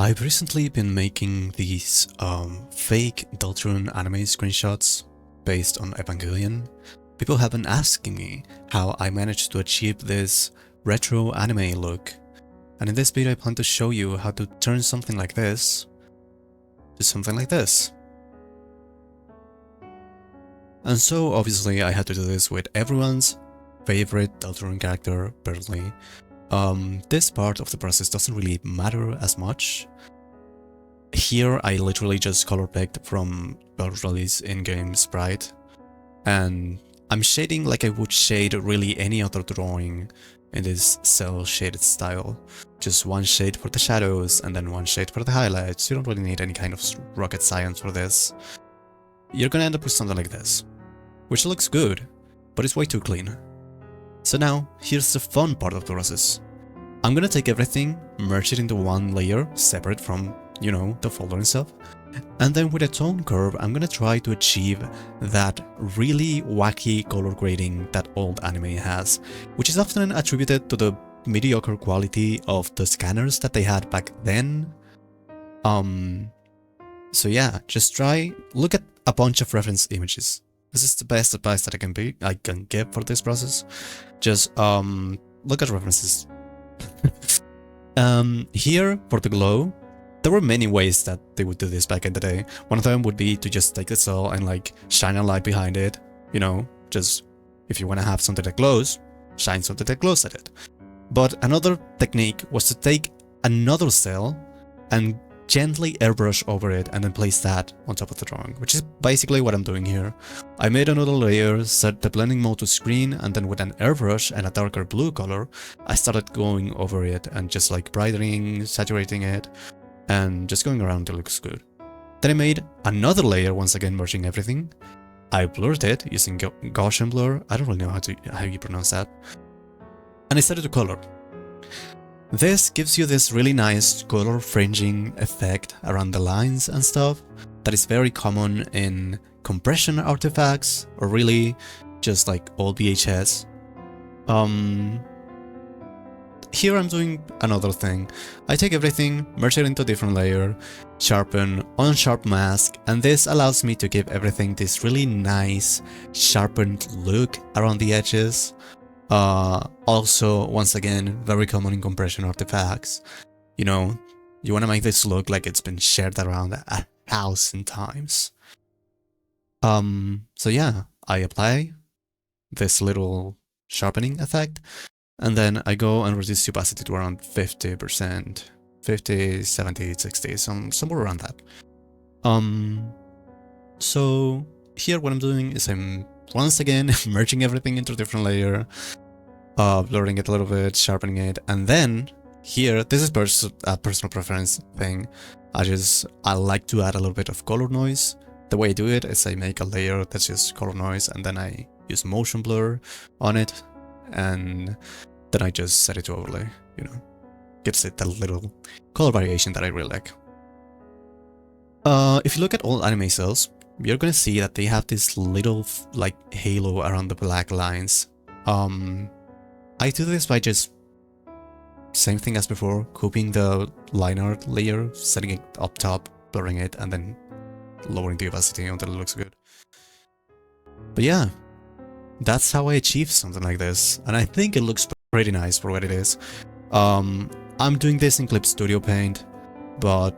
I've recently been making these fake Deltarune anime screenshots based on Evangelion. People have been asking me how I managed to achieve this retro anime look. And in this video I plan to show you how to turn something like this to something like this. And so obviously I had to do this with everyone's favorite Deltarune character, Burley. This part of the process doesn't really matter as much. Here I literally just color picked from Burley's in-game sprite, and I'm shading like I would shade really any other drawing in this cell shaded style. Just one shade for the shadows and then one shade for the highlights. You don't really need any kind of rocket science for this. You're gonna end up with something like this, which looks good, but it's way too clean. So now, here's the fun part of the process. I'm gonna take everything, merge it into one layer, separate from, you know, the folder and stuff, and then with a tone curve, I'm gonna try to achieve that really wacky color grading that old anime has, which is often attributed to the mediocre quality of the scanners that they had back then. So yeah, just look at a bunch of reference images. This is the best advice that I can give for this process. Just look at references. Here for the glow, there were many ways that they would do this back in the day. One of them would be to just take the cell and like shine a light behind it. You know, just if you want to have something that glows, shine something that glows at it. But another technique was to take another cell and gently airbrush over it and then place that on top of the drawing, which is basically what I'm doing here. I made another layer, set the blending mode to screen, and then with an airbrush and a darker blue color, I started going over it and just like brightening, saturating it, and just going around till it looks good. Then I made another layer, once again merging everything. I blurred it using Gaussian blur. I don't really know how you pronounce that. And I started to color. This gives you this really nice color fringing effect around the lines and stuff that is very common in compression artifacts or really just like old VHS. Here I'm doing another thing. I take everything, merge it into a different layer, sharpen, unsharp mask, and this allows me to give everything this really nice sharpened look around the edges. Also, once again, very common in compression artifacts. You know, you want to make this look like it's been shared around 1,000 times. So yeah, I apply this little sharpening effect, and then I go and reduce the opacity to around 50%, 50, 70, 60, somewhere around that. So here what I'm doing is I'm once again merging everything into a different layer, blurring it a little bit, sharpening it, and then here, this is a personal preference thing. I like to add a little bit of color noise. The way I do it is I make a layer that's just color noise, and then I use motion blur on it, and then I just set it to overlay, you know. Gives it a little color variation that I really like. If you look at old anime cells, you're gonna see that they have this little like halo around the black lines. I do this by just same thing as before, copying the line art layer, setting it up top, blurring it, and then lowering the opacity until it looks good. But yeah, that's how I achieve something like this, and I think it looks pretty nice for what it is. I'm doing this in Clip Studio Paint, but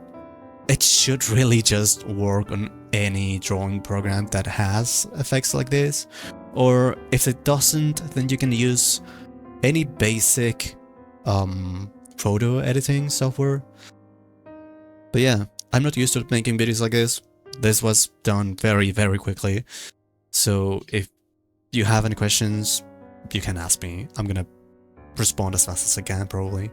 it should really just work on any drawing program that has effects like this, or if it doesn't, then you can use any basic photo editing software. But yeah, I'm not used to making videos like this. This was done very, very quickly. So if you have any questions, you can ask me. I'm gonna respond as fast as I can, probably.